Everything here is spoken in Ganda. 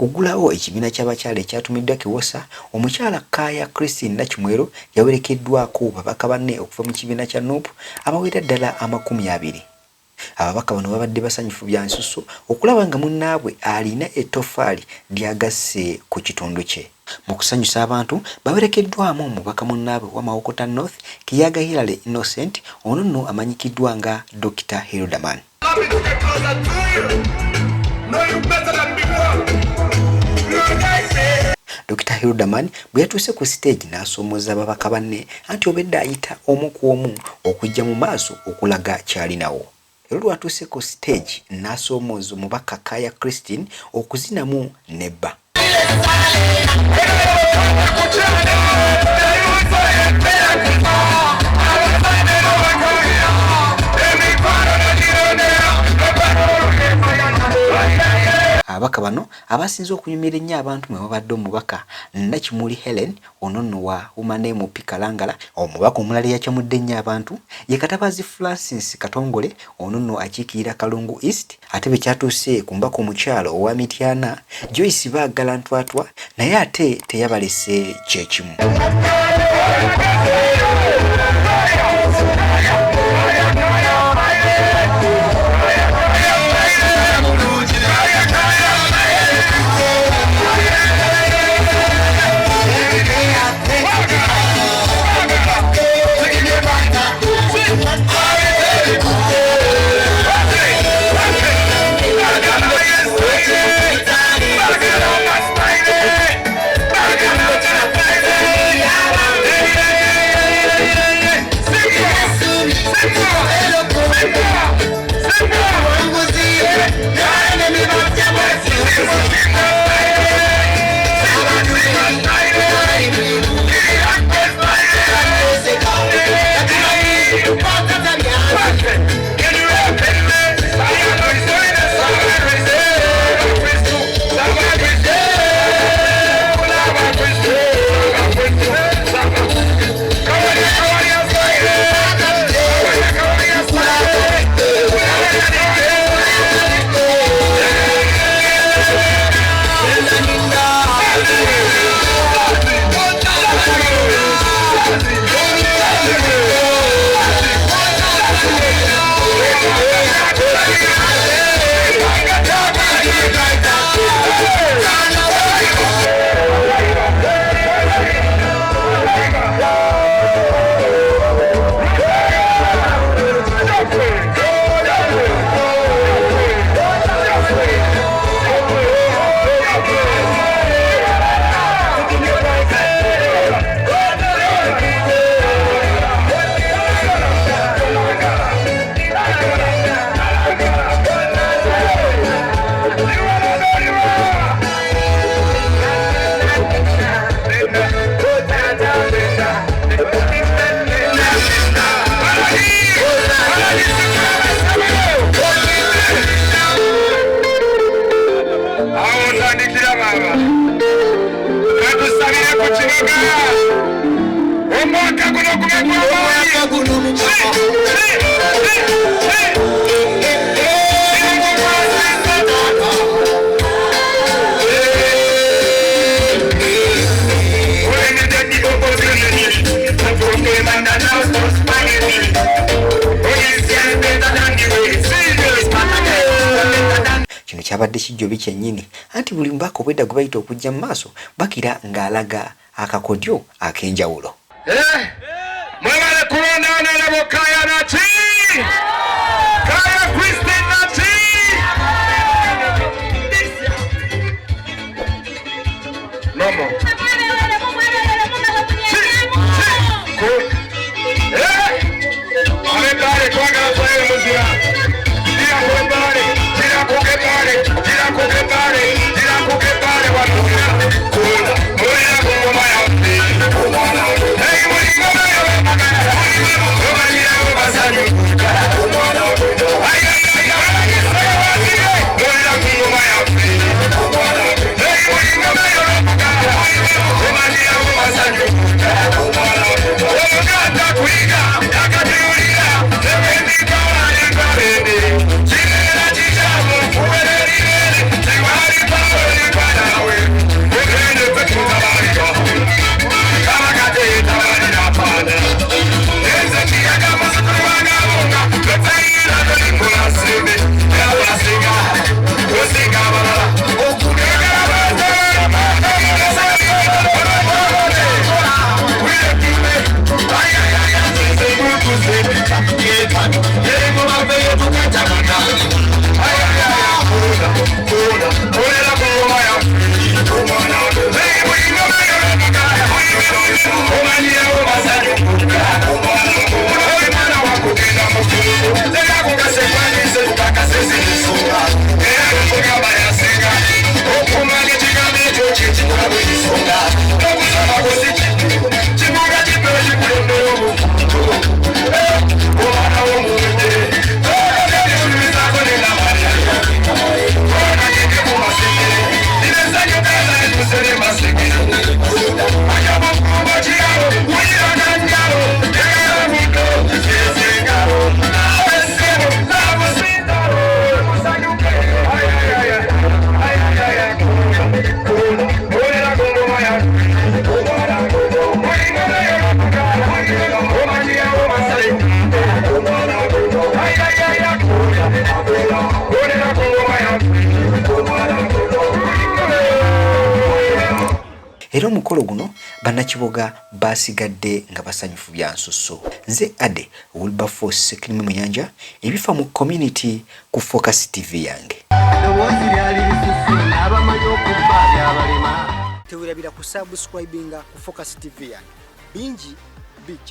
okugulawo ekibiina ky'abakyala ekyatumiddwa Kiwosa, omukyala Kaaya Christine Nakimwero yawerekeddwako babaka banne okuva mu kibiina kya NUP abawera ddala 20. Ababaka bano babadde basanyufu bya nsusso okulaba nga munnaabwe alina ettofaali lyagasse ku kitundu kye. Mu kusanyusa abantu bawerekeddwamu omubaka munnaabwe wa Mawokota North Kiyaga Hilary Innocent, ono nno amanyikiddwa nga Dr. Hildaman. Dr. Hildaman bwe yatuuse ku stage n'asomooza ababaka banne anti obedde ayita omu ku omu okujja mu maaso okulaga kyalinawo. Era lwatuuse ku stage n'asomooza omubaka Kaaya Christine okuzinamu nebba. Ababaka bano abasinze okunyumira ennyo abantu mwe babadde omubaka Nakimuli Helen, ono nno wa Umanemu Pikalangala. Omubaka omulala yakyamudde ennyo abantu ye Katabazi Francis Katongole, ono nno akiikirira Kalungu East. Ate bwe kyatuuse ku mbaka omukyalo owa Mityana Joyce Baagala Ntwatwa, naye ate teyabalese kyekimu. Kyabadde kijjobi kyennyini anti buli mbaka obwedda gwe bayita okujja mu maaso bakira ng'alaga akakodyo ak'enjawulo. Mwebale kulondaana nabo Kaaya Naki! Kaaya Christine Naki! Nomo. Abebale twagala twagala muzira. Tira kubebale, tira kukebale, tira kukebale, tira kukebale wano. Mulina kungoma yafe. Hey, mulingoma yafe. Mulina basani. Mulina kungoma yafe. Hey, mulingoma yafe. Era omukolo guno bannakiboga basigadde nga basanyufu bya nsusso. Nze Ade Wilberforce Kirimi Muyanja, ebifa mu community ku Focus TV yange. Tewirabira ku subscribinga ku Focus TV yange. Bingi